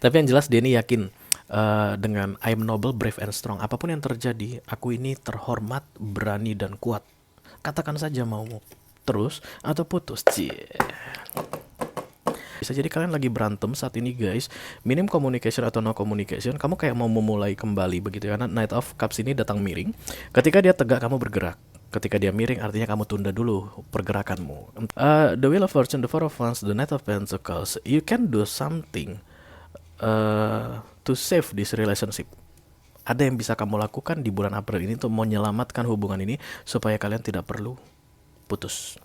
Tapi yang jelas dia ini yakin dengan I am noble, brave and strong. Apapun yang terjadi, aku ini terhormat, berani dan kuat. Katakan saja maumu. Terus atau putus. Cie. Bisa jadi kalian lagi berantem saat ini guys, minim communication atau no communication, kamu kayak mau memulai kembali begitu ya. Karena Knight of Cups ini datang miring. Ketika dia tegak kamu bergerak. Ketika dia miring artinya kamu tunda dulu pergerakanmu. The Wheel of Fortune, the Four of Wands, the Knight of Pentacles. You can do something to save this relationship. Ada yang bisa kamu lakukan di bulan April ini untuk menyelamatkan hubungan ini supaya kalian tidak perlu putus.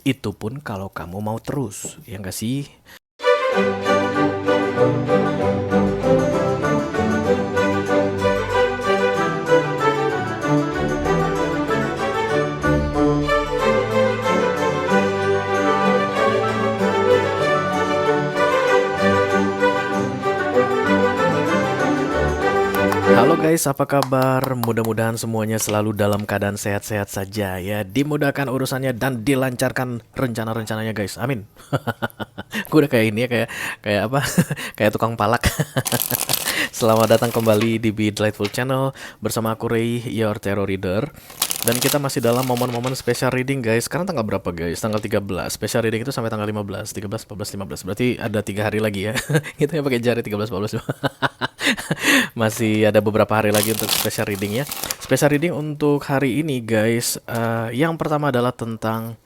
Itu pun kalau kamu mau terus, ya nggak sih? Halo guys, apa kabar? Mudah-mudahan semuanya selalu dalam keadaan sehat-sehat saja ya. Dimudahkan urusannya dan dilancarkan rencana-rencananya guys. Amin. Gue udah kayak ini ya, kayak apa? Kayak tukang palak. Selamat datang kembali di Be Delightful Channel bersama aku Ray, your tarot reader. Dan kita masih dalam momen-momen special reading guys. Sekarang tanggal berapa guys? Tanggal 13. Special reading itu sampai tanggal 15, 13, 14, 15. Berarti ada 3 hari lagi ya. Kita yang pakai jari 13, 14. Masih ada beberapa hari lagi untuk special reading ya. Special reading untuk hari ini guys, yang pertama adalah tentang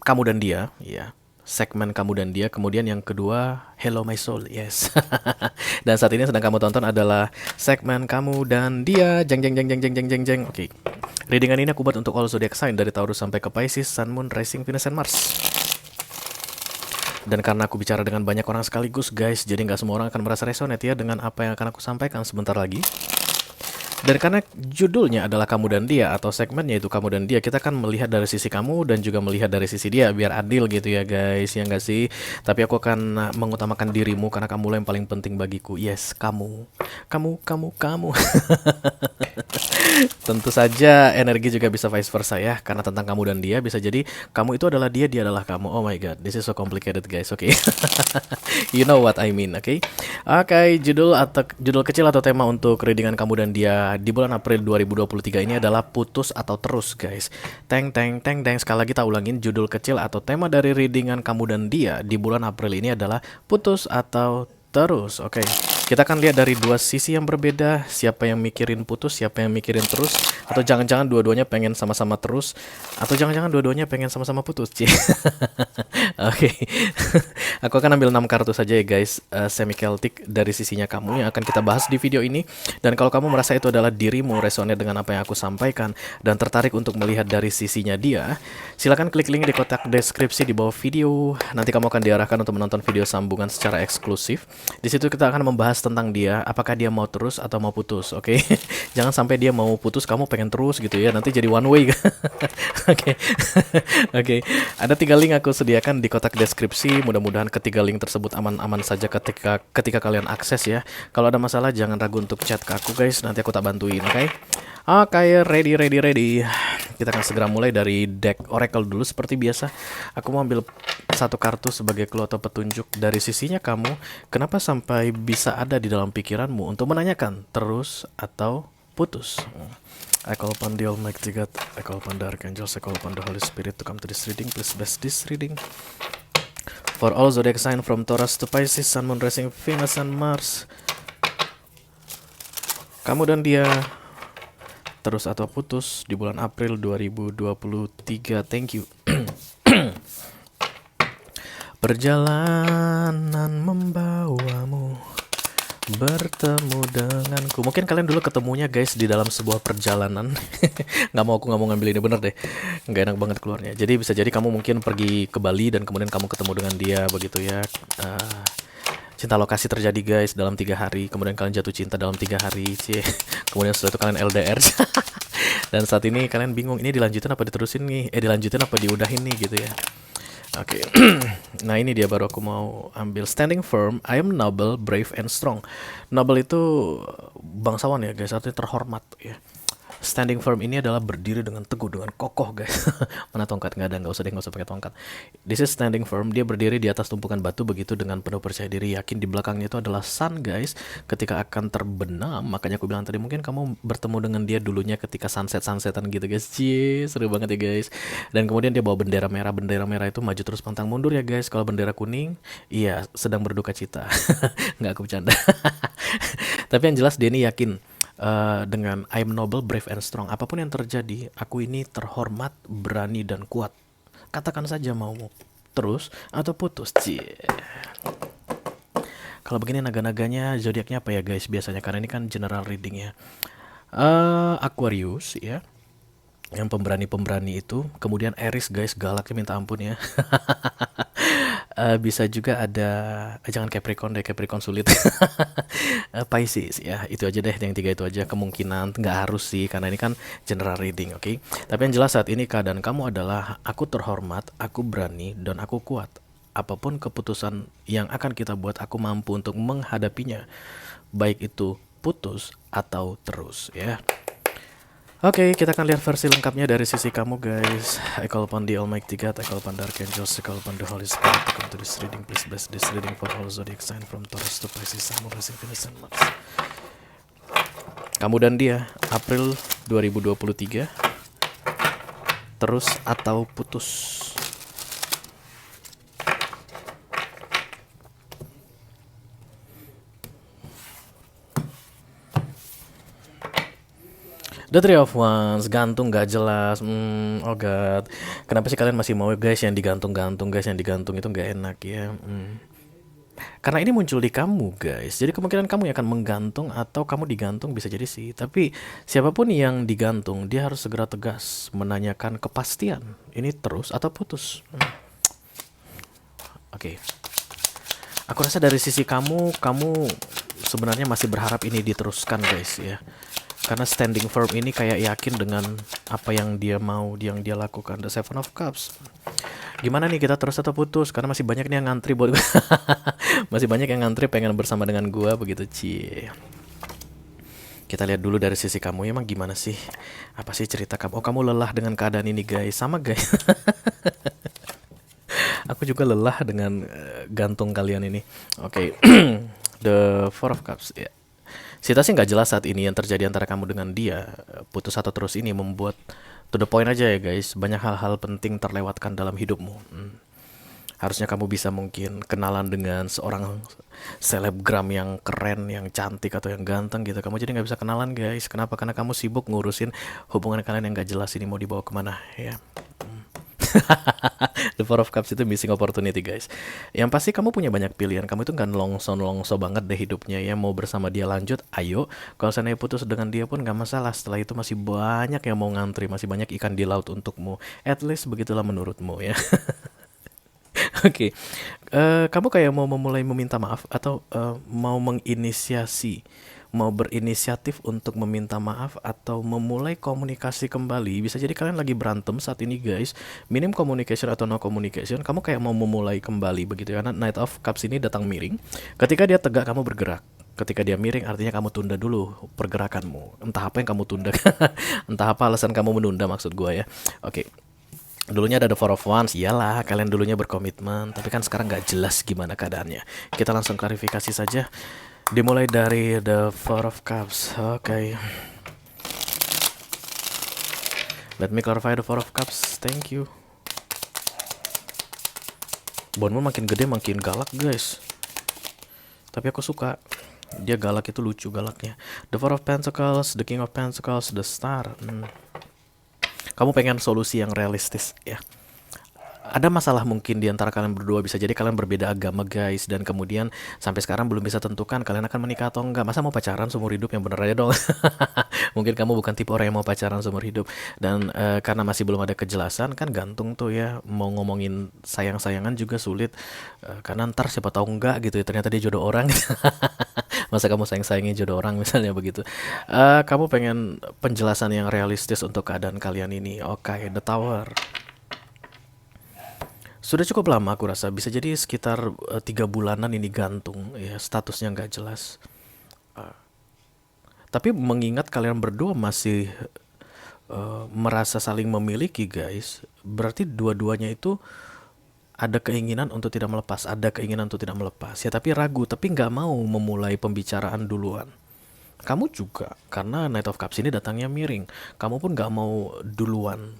kamu dan dia, ya. Segmen kamu dan dia. Kemudian yang kedua, Hello My Soul, yes. Dan saat ini yang sedang kamu tonton adalah segmen kamu dan dia. Jeng jeng jeng jeng jeng jeng jeng jeng. Oke. Readingan ini aku buat untuk all zodiac sign dari Taurus sampai ke Pisces, Sun, Moon, Rising, Venus, and Mars. Dan karena aku bicara dengan banyak orang sekaligus guys, jadi nggak semua orang akan merasa resonate ya dengan apa yang akan aku sampaikan sebentar lagi. Dan karena judulnya adalah kamu dan dia atau segmennya itu kamu dan dia, kita akan melihat dari sisi kamu dan juga melihat dari sisi dia biar adil gitu ya guys, ya nggak sih? Tapi aku akan mengutamakan dirimu karena kamu yang paling penting bagiku. Yes, kamu. Kamu. Tentu saja energi juga bisa vice versa ya, karena tentang kamu dan dia bisa jadi kamu itu adalah dia, dia adalah kamu. Oh my god, this is so complicated guys. Oke. You know what I mean, oke? Oke, judul kecil atau tema untuk readingan kamu dan dia di bulan April 2023 ini adalah putus atau terus, guys. Teng teng teng teng, sekali lagi kita ulangin, judul kecil atau tema dari readingan kamu dan dia di bulan April ini adalah putus atau terus. Oke. Kita akan lihat dari dua sisi yang berbeda, siapa yang mikirin putus, siapa yang mikirin terus, atau jangan-jangan dua-duanya pengen sama-sama terus, atau jangan-jangan dua-duanya pengen sama-sama putus. Oke. Aku akan ambil 6 kartu saja ya guys, semi-Celtic dari sisinya kamu yang akan kita bahas di video ini. Dan kalau kamu merasa itu adalah dirimu, resonate dengan apa yang aku sampaikan, dan tertarik untuk melihat dari sisinya dia, silakan klik link di kotak deskripsi di bawah video. Nanti kamu akan diarahkan untuk menonton video sambungan secara eksklusif. Di situ kita akan membahas tentang dia, apakah dia mau terus atau mau putus, oke? Jangan sampai dia mau putus, kamu pengen terus gitu ya, nanti jadi one way. Oke. Oke, ada 3 link aku sediakan di kotak deskripsi. Mudah-mudahan ketiga link tersebut aman-aman saja ketika kalian akses ya. Kalau ada masalah jangan ragu untuk chat ke aku guys, nanti aku tak bantuin, oke? Oke, ready. Kita akan segera mulai dari deck Oracle dulu seperti biasa. Aku mau ambil satu kartu sebagai clue atau petunjuk dari sisinya kamu. Kenapa sampai bisa ada di dalam pikiranmu untuk menanyakan terus atau putus? I call upon the Almighty God, I call upon the Archangels, I call upon the Holy Spirit to come to this reading. Please bless this reading. For all zodiac sign from Taurus to Pisces, Sun, Moon, Rising, Venus, and Mars. Kamu dan dia terus atau putus di bulan April 2023. Thank you. Perjalanan membawamu bertemu denganku. Mungkin kalian dulu ketemunya guys di dalam sebuah perjalanan. Aku nggak mau ngambil ini, bener deh. Nggak enak banget keluarnya. Jadi bisa jadi kamu mungkin pergi ke Bali dan kemudian kamu ketemu dengan dia begitu ya. Cinta lokasi terjadi guys dalam 3 hari. Kemudian kalian jatuh cinta dalam 3 hari. Kemudian setelah itu kalian LDR. Dan saat ini kalian bingung, ini dilanjutin apa diterusin nih? Dilanjutin apa diudahin nih gitu ya. Oke. Nah ini dia baru aku mau ambil. Standing firm, I am noble, brave and strong. Noble itu bangsawan ya guys, artinya terhormat ya. Standing firm ini adalah berdiri dengan teguh, dengan kokoh, guys. Mana tongkat? Nggak ada, nggak usah pakai tongkat. This is standing firm. Dia berdiri di atas tumpukan batu begitu dengan penuh percaya diri, yakin di belakangnya itu adalah sun, guys. Ketika akan terbenam, makanya aku bilang tadi mungkin kamu bertemu dengan dia dulunya ketika sunsetan gitu, guys. Cie, seru banget ya, guys. Dan kemudian dia bawa bendera merah. Bendera merah itu maju terus pantang mundur ya, guys. Kalau bendera kuning, iya sedang berduka cita. Nggak, aku bercanda. Tapi yang jelas dia ini yakin dengan I'm noble, brave and strong. Apapun yang terjadi, aku ini terhormat, berani dan kuat. Katakan saja maumu, terus atau putus. Cie. Kalau begini naga-naganya zodiaknya apa ya, guys? Biasanya karena ini kan general reading ya. Aquarius ya. Yang pemberani-pemberani itu. Kemudian Aries, guys, galaknya minta ampun ya. Bisa juga ada, jangan Capricorn deh, Capricorn sulit. Pisces ya, itu aja deh, yang tiga itu aja. Kemungkinan nggak harus sih, karena ini kan general reading, oke? Tapi yang jelas saat ini keadaan kamu adalah aku terhormat, aku berani, dan aku kuat. Apapun keputusan yang akan kita buat, aku mampu untuk menghadapinya, baik itu putus atau terus ya. Oke, kita akan lihat versi lengkapnya dari sisi kamu, guys. I call upon the Almighty God, I call upon the Archangels, I call upon the Holy Spirit to come to this reading. Please bless this reading for all zodiac sign from Taurus to Pisces, Samuras, Venus, and Mars. Kamu dan dia, April 2023, terus atau putus? The Three of Wands, gantung gak jelas. Oh god, kenapa sih kalian masih mau, guys, yang digantung-gantung, guys? Yang digantung itu gak enak ya. Karena ini muncul di kamu, guys. Jadi kemungkinan kamu yang akan menggantung atau kamu digantung, bisa jadi sih. Tapi siapapun yang digantung, dia harus segera tegas menanyakan kepastian. Ini terus atau putus? Oke. Aku rasa dari sisi kamu sebenarnya masih berharap ini diteruskan, guys ya. Karena standing firm ini kayak yakin dengan apa yang dia mau, yang dia lakukan. The Seven of Cups. Gimana nih, kita terus atau putus? Karena masih banyak nih yang ngantri buat masih banyak yang ngantri pengen bersama dengan gua begitu, cie. Kita lihat dulu dari sisi kamu, emang gimana sih? Apa sih cerita kamu? Oh, kamu lelah dengan keadaan ini, guys. Sama, guys. Aku juga lelah dengan gantung kalian ini. Oke. The Four of Cups ya. Situasi nggak jelas saat ini yang terjadi antara kamu dengan dia. Putus atau terus ini membuat to the point aja ya, guys. Banyak hal-hal penting terlewatkan dalam hidupmu. Harusnya kamu bisa mungkin kenalan dengan seorang selebgram yang keren, yang cantik atau yang ganteng gitu. Kamu jadi nggak bisa kenalan, guys. Kenapa? Karena kamu sibuk ngurusin hubungan kalian yang nggak jelas ini mau dibawa kemana ya. The Four of Cups itu missing opportunity, guys. Yang pasti kamu punya banyak pilihan. Kamu itu nggak nelongso banget deh hidupnya ya. Mau bersama dia lanjut, ayo. Kalau seandainya putus dengan dia pun nggak masalah. Setelah itu masih banyak yang mau ngantri, masih banyak ikan di laut untukmu. At least begitulah menurutmu ya. Oke. Kamu kayak mau memulai meminta maaf atau mau menginisiasi, mau berinisiatif untuk meminta maaf atau memulai komunikasi kembali. Bisa jadi kalian lagi berantem saat ini, guys. Minim communication atau no communication. Kamu kayak mau memulai kembali begitu ya. Karena Knight of Cups ini datang miring. Ketika dia tegak, kamu bergerak. Ketika dia miring, artinya kamu tunda dulu pergerakanmu. Entah apa yang kamu tunda. Entah apa alasan kamu menunda, maksud gue ya. Oke. Dulunya ada The Four of Wands, iyalah kalian dulunya berkomitmen, tapi kan sekarang nggak jelas gimana keadaannya. Kita langsung klarifikasi saja. Dimulai dari The Four of Cups. Oke. Let me clarify The Four of Cups. Thank you. Bonmu makin gede makin galak, guys. Tapi aku suka. Dia galak itu lucu galaknya. The Four of Pentacles, The King of Pentacles, The Star. Kamu pengen solusi yang realistis ya. Ada masalah mungkin di antara kalian berdua, bisa jadi kalian berbeda agama, guys, dan kemudian sampai sekarang belum bisa tentukan kalian akan menikah atau enggak. Masa mau pacaran seumur hidup, yang bener aja dong. Mungkin kamu bukan tipe orang yang mau pacaran seumur hidup. Dan karena masih belum ada kejelasan, kan gantung tuh ya. Mau ngomongin sayang-sayangan juga sulit. Karena ntar siapa tahu enggak gitu ya, ternyata dia jodoh orang. Masa kamu sayang-sayangin jodoh orang misalnya begitu. Kamu pengen penjelasan yang realistis untuk keadaan kalian ini. Oke, The Tower. Sudah cukup lama aku rasa, bisa jadi sekitar 3 bulanan ini gantung ya, statusnya nggak jelas. Tapi mengingat kalian berdua masih merasa saling memiliki guys, berarti dua-duanya itu ada keinginan untuk tidak melepas, ada keinginan untuk tidak melepas ya, tapi ragu, tapi nggak mau memulai pembicaraan duluan. Kamu juga, karena Knight of Cups ini datangnya miring, kamu pun nggak mau duluan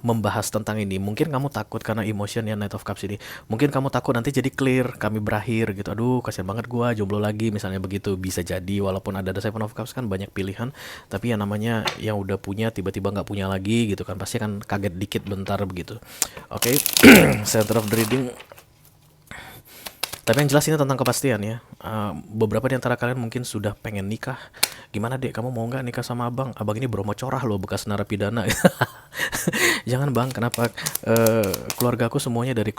membahas tentang ini. Mungkin kamu takut karena emotion ya Knight of Cups ini. Mungkin kamu takut nanti jadi clear, kami berakhir gitu. Aduh, kasihan banget gua jomblo lagi misalnya begitu. Bisa jadi walaupun ada The Seven of Cups kan banyak pilihan, tapi yang namanya yang udah punya tiba-tiba nggak punya lagi gitu kan. Pasti kan kaget dikit bentar begitu. Oke, Center of the Reading. Tapi yang jelas ini tentang kepastian ya. Beberapa di antara kalian mungkin sudah pengen nikah. Gimana dek, kamu mau nggak nikah sama abang? Abang ini bromo corah loh, bekas narapidana. Jangan bang, kenapa? Keluarga aku semuanya dari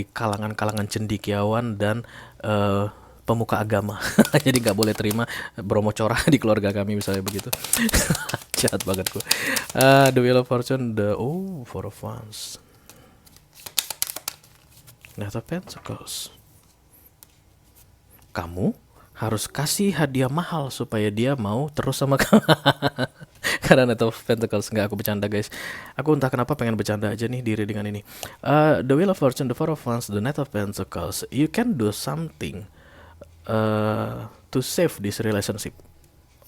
kalangan-kalangan cendekiawan dan pemuka agama. Jadi nggak boleh terima bromo corah di keluarga kami misalnya begitu. Jahat banget gue. The Wheel of Fortune, Four of Wands, Knight of Pentacles. Kamu harus kasih hadiah mahal supaya dia mau terus sama kamu. Karena Knight of Pentacles. Nggak, aku bercanda guys. Aku entah kenapa pengen bercanda aja nih diri dengan ini. The Wheel of Fortune, the Four of Wands, the Knight of Pentacles. You can do something to save this relationship.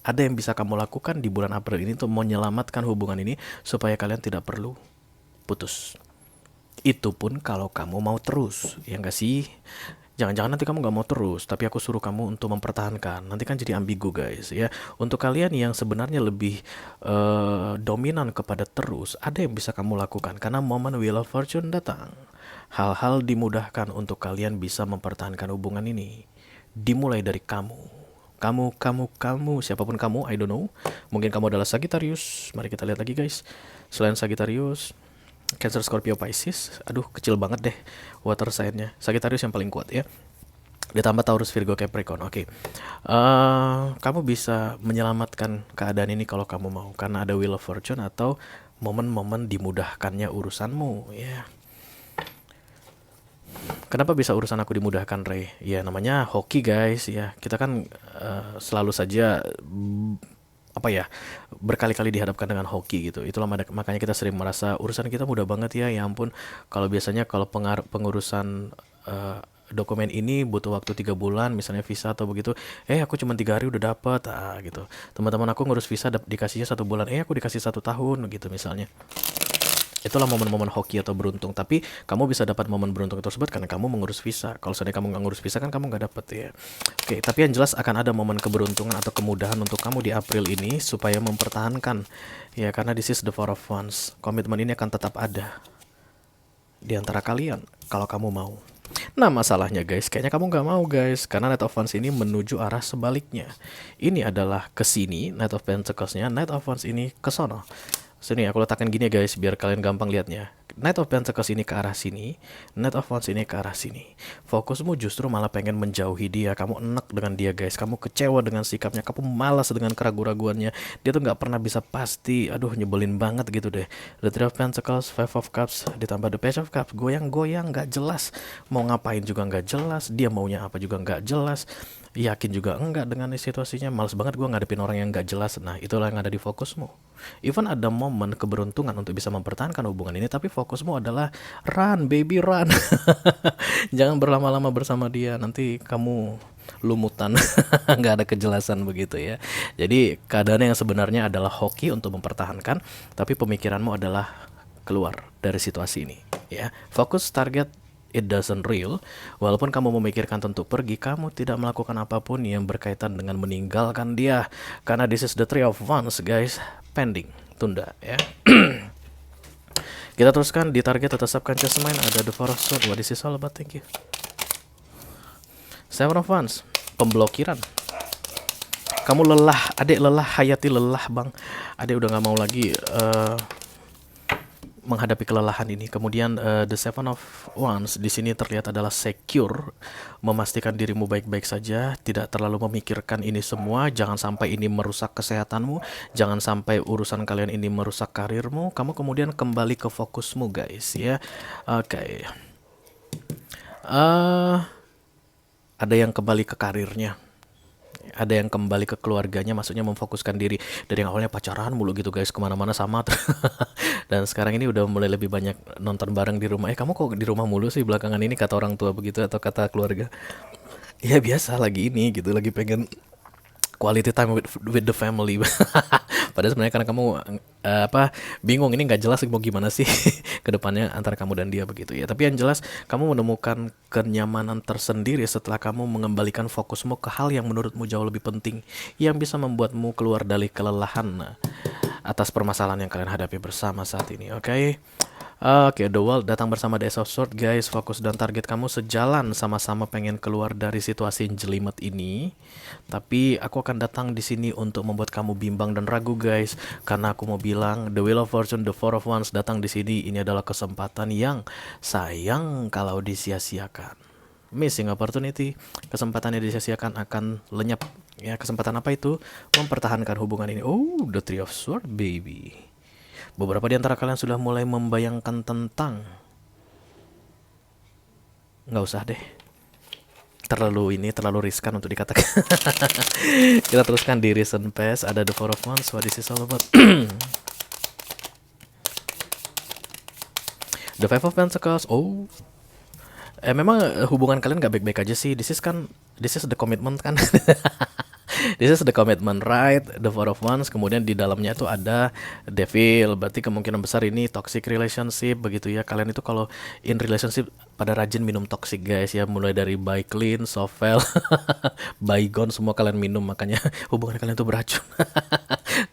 Ada yang bisa kamu lakukan di bulan April ini untuk menyelamatkan hubungan ini supaya kalian tidak perlu putus. Itu pun kalau kamu mau terus, ya nggak sih? Jangan-jangan nanti kamu nggak mau terus, tapi aku suruh kamu untuk mempertahankan. Nanti kan jadi ambigu guys ya. Untuk kalian yang sebenarnya lebih dominan kepada terus, ada yang bisa kamu lakukan. Karena momen Wheel of Fortune datang. Hal-hal dimudahkan untuk kalian bisa mempertahankan hubungan ini. Dimulai dari kamu. Kamu, siapapun kamu, I don't know. Mungkin kamu adalah Sagittarius. Mari kita lihat lagi guys. Selain Sagittarius, Cancer, Scorpio, Pisces. Aduh, kecil banget deh water sign-nya. Sagittarius yang paling kuat ya. Ditambah Taurus, Virgo, Capricorn. Oke. Kamu bisa menyelamatkan keadaan ini kalau kamu mau. Karena ada Wheel of Fortune atau momen-momen dimudahkannya urusanmu ya. Kenapa bisa urusan aku dimudahkan, Ray? Ya namanya hoki guys ya. Kita kan selalu saja berkali-kali dihadapkan dengan hoki gitu. Itulah makanya kita sering merasa urusan kita mudah banget ya. Ya ampun, kalau biasanya kalau pengurusan dokumen ini butuh waktu 3 bulan, misalnya visa atau begitu. Aku cuma 3 hari udah dapat, gitu. Teman-teman aku ngurus visa dikasihnya 1 bulan. Aku dikasih 1 tahun gitu misalnya. Itulah momen-momen hoki atau beruntung. Tapi kamu bisa dapat momen beruntung tersebut karena kamu mengurus visa. Kalau seandainya kamu nggak ngurus visa kan kamu nggak dapat ya. Oke, tapi yang jelas akan ada momen keberuntungan atau kemudahan untuk kamu di April ini supaya mempertahankan ya, karena this is the Four of Wands. Komitmen ini akan tetap ada di antara kalian kalau kamu mau. Nah masalahnya guys, kayaknya kamu nggak mau guys, karena Knight of Wands ini menuju arah sebaliknya. Ini adalah ke sini, Knight of Pentacles-nya, Knight of Wands ini ke sono. Sini aku letakkan gini guys biar kalian gampang lihatnya. Knight of Pentacles ini ke arah sini, Knight of Wands ini ke arah sini. Fokusmu justru malah pengen menjauhi dia. Kamu enak dengan dia guys, kamu kecewa dengan sikapnya, kamu malas dengan keraguan-raguannya. Dia tuh nggak pernah bisa pasti. Aduh nyebelin banget gitu deh. The Three of Pentacles, Five of Cups, ditambah The Page of Cups. Goyang-goyang nggak jelas. Mau ngapain juga nggak jelas. Dia maunya apa juga nggak jelas. Yakin juga enggak dengan situasinya. Males banget gue ngadepin orang yang nggak jelas. Nah itulah yang ada di fokusmu. Even ada momen keberuntungan untuk bisa mempertahankan hubungan ini, tapi fokusmu adalah run baby run. Jangan berlama-lama bersama dia, nanti kamu lumutan. Nggak ada kejelasan begitu ya. Jadi keadaan yang sebenarnya adalah hoki untuk mempertahankan, tapi pemikiranmu adalah keluar dari situasi ini ya. Fokus target, it doesn't real. Walaupun kamu memikirkan tentu pergi, kamu tidak melakukan apapun yang berkaitan dengan meninggalkan dia. Karena this is the Three of Wands guys. Pending, tunda ya. Kita teruskan di target tetapkan just mind. Ada the Four of Swords. What is this all about? Thank you. Seven of Wands, pemblokiran. Kamu lelah, adek lelah, Hayati lelah bang. Adek udah nggak mau lagi menghadapi kelelahan ini. Kemudian the Seven of Wands di sini terlihat adalah secure, memastikan dirimu baik-baik saja, tidak terlalu memikirkan ini semua. Jangan sampai ini merusak kesehatanmu, jangan sampai urusan kalian ini merusak karirmu. Kamu kemudian kembali ke fokusmu guys ya. Oke. Ada yang kembali ke karirnya. Ada yang kembali ke keluarganya, maksudnya memfokuskan diri dari yang awalnya pacaran mulu gitu guys, kemana-mana sama. Dan sekarang ini udah mulai lebih banyak nonton bareng di rumah. Kamu kok di rumah mulu sih belakangan ini, kata orang tua begitu atau kata keluarga? Ya biasa lagi ini gitu, lagi pengen quality time with the family. Padahal sebenarnya karena kamu apa, bingung ini nggak jelas mau gimana sih ke depannya antara kamu dan dia begitu ya. Tapi yang jelas kamu menemukan kenyamanan tersendiri setelah kamu mengembalikan fokusmu ke hal yang menurutmu jauh lebih penting, yang bisa membuatmu keluar dari kelelahan atas permasalahan yang kalian hadapi bersama saat ini. Oke. Oke, The World datang bersama The Ace of Swords, guys. Fokus dan target kamu sejalan, sama-sama pengen keluar dari situasi yang jelimet ini. Tapi aku akan datang di sini untuk membuat kamu bimbang dan ragu, guys. Karena aku mau bilang, The Wheel of Fortune, The Four of Wands datang di sini. Ini adalah kesempatan yang sayang kalau disia-siakan. Missing opportunity, kesempatan yang disia-siakan akan lenyap. Ya, kesempatan apa itu? Mempertahankan hubungan ini. Oh, The Three of Swords, baby. Beberapa di antara kalian sudah mulai membayangkan tentang, nggak usah deh, terlalu riskan untuk dikatakan. Kita teruskan di recent past. Ada The Four of Wands. What is this all about? The Five of Pentacles. Oh, memang hubungan kalian gak baik-baik aja sih. This is the commitment kan. This is the commitment, right? The Four of Wands. Kemudian di dalamnya itu ada Devil. Berarti kemungkinan besar ini toxic relationship begitu ya. Kalian itu kalau in relationship pada rajin minum toxic, guys ya. Mulai dari By Clean, Sovel, Bygone, semua kalian minum. Makanya hubungan kalian itu beracun.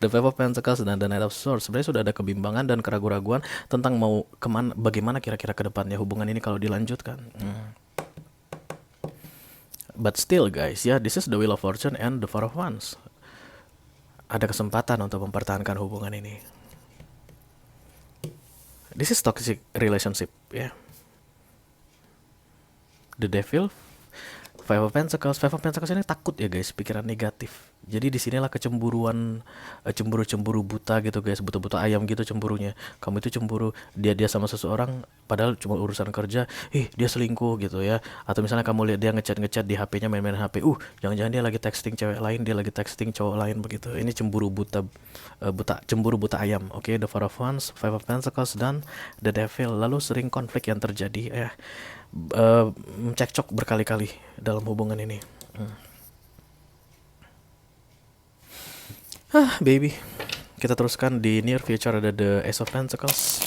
The Five of Pentacles dan The Knight of Swords. Sebenarnya sudah ada kebimbangan dan keraguan-raguan tentang mau kemana, bagaimana kira-kira ke depannya hubungan ini kalau dilanjutkan. But still guys, ya, this is the Wheel of Fortune and the Four of Wands. Ada kesempatan untuk mempertahankan hubungan ini. This is toxic relationship, ya. The Devil, Five of Pentacles. Five of Pentacles ini takut ya guys, pikiran negatif. Jadi disinilah kecemburuan, cemburu buta gitu guys, buta-buta ayam gitu cemburunya. Kamu itu cemburu dia sama seseorang, padahal cuma urusan kerja. Dia selingkuh gitu ya. Atau misalnya kamu lihat dia ngechat di HP-nya, main-main HP. Jangan-jangan dia lagi texting cewek lain, dia lagi texting cowok lain begitu. Ini cemburu buta, cemburu buta ayam. Oke, The Four of Wands, Five of Pentacles dan The Devil. Lalu sering konflik yang terjadi, cekcok berkali-kali dalam hubungan ini. Baby. Kita teruskan di near future. Ada The Ace of Pentacles,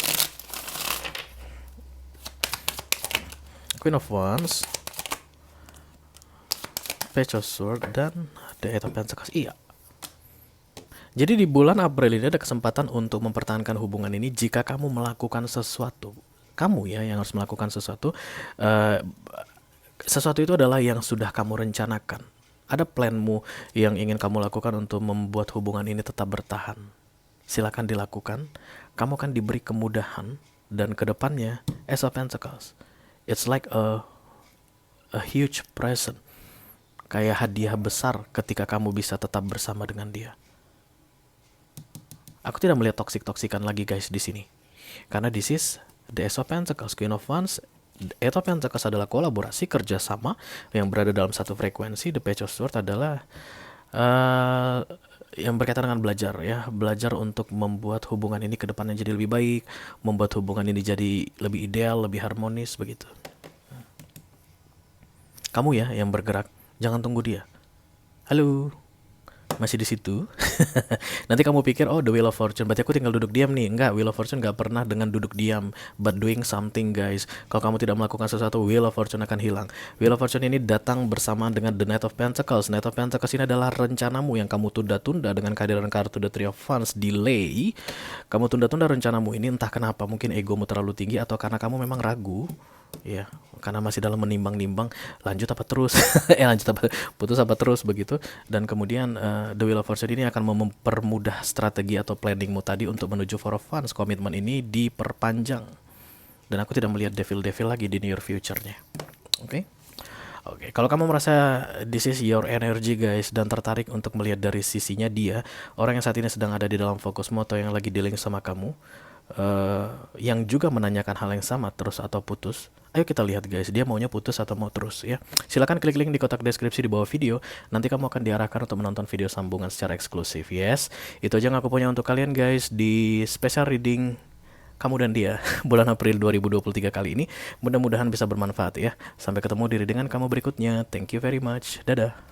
Queen of Wands, Page of Swords, dan The Eight of Pentacles. Iya. Jadi di bulan April ini ada kesempatan untuk mempertahankan hubungan ini jika kamu melakukan sesuatu. Kamu ya yang harus melakukan sesuatu. Sesuatu itu adalah yang sudah kamu rencanakan. Ada planmu yang ingin kamu lakukan untuk membuat hubungan ini tetap bertahan. Silakan dilakukan. Kamu akan diberi kemudahan dan kedepannya Ace of Pentacles. It's like a huge present. Kayak hadiah besar ketika kamu bisa tetap bersama dengan dia. Aku tidak melihat toksik-toksikan lagi guys di sini. Karena this is the Ace of Pentacles, Queen of Wands. Eight of Pentacles adalah kolaborasi, kerjasama yang berada dalam satu frekuensi. The Page of Swords adalah yang berkaitan dengan belajar ya, belajar untuk membuat hubungan ini ke depannya jadi lebih baik, membuat hubungan ini jadi lebih ideal, lebih harmonis begitu. Kamu ya yang bergerak, jangan tunggu dia. Halo, masih di situ? Nanti kamu pikir, oh the Wheel of Fortune, berarti aku tinggal duduk diam nih. Enggak, Wheel of Fortune gak pernah dengan duduk diam, but doing something guys. Kalau kamu tidak melakukan sesuatu, Wheel of Fortune akan hilang. Wheel of Fortune ini datang bersamaan dengan The Knight of Pentacles. Knight of Pentacles ini adalah rencanamu yang kamu tunda-tunda dengan kehadiran kartu The Three of Wands, delay. Kamu tunda-tunda rencanamu ini entah kenapa, mungkin egomu terlalu tinggi atau karena kamu memang ragu. Ya, karena masih dalam menimbang-nimbang lanjut apa terus, lanjut apa putus apa terus begitu. Dan kemudian The Wheel of Fortune ini akan mempermudah strategi atau planningmu tadi untuk menuju Four of Wands. Komitmen ini diperpanjang. Dan aku tidak melihat devil lagi di near future-nya. Oke. Kalau kamu merasa this is your energy guys dan tertarik untuk melihat dari sisinya dia, orang yang saat ini sedang ada di dalam fokusmu atau yang lagi dealing sama kamu, yang juga menanyakan hal yang sama, terus atau putus. Ayo kita lihat guys, dia maunya putus atau mau terus ya. Silahkan klik link di kotak deskripsi di bawah video. Nanti kamu akan diarahkan untuk menonton video sambungan secara eksklusif. Yes, itu aja yang aku punya untuk kalian guys di special reading kamu dan dia bulan April 2023 kali ini. Mudah-mudahan bisa bermanfaat ya. Sampai ketemu di readingan kamu berikutnya. Thank you very much. Dadah.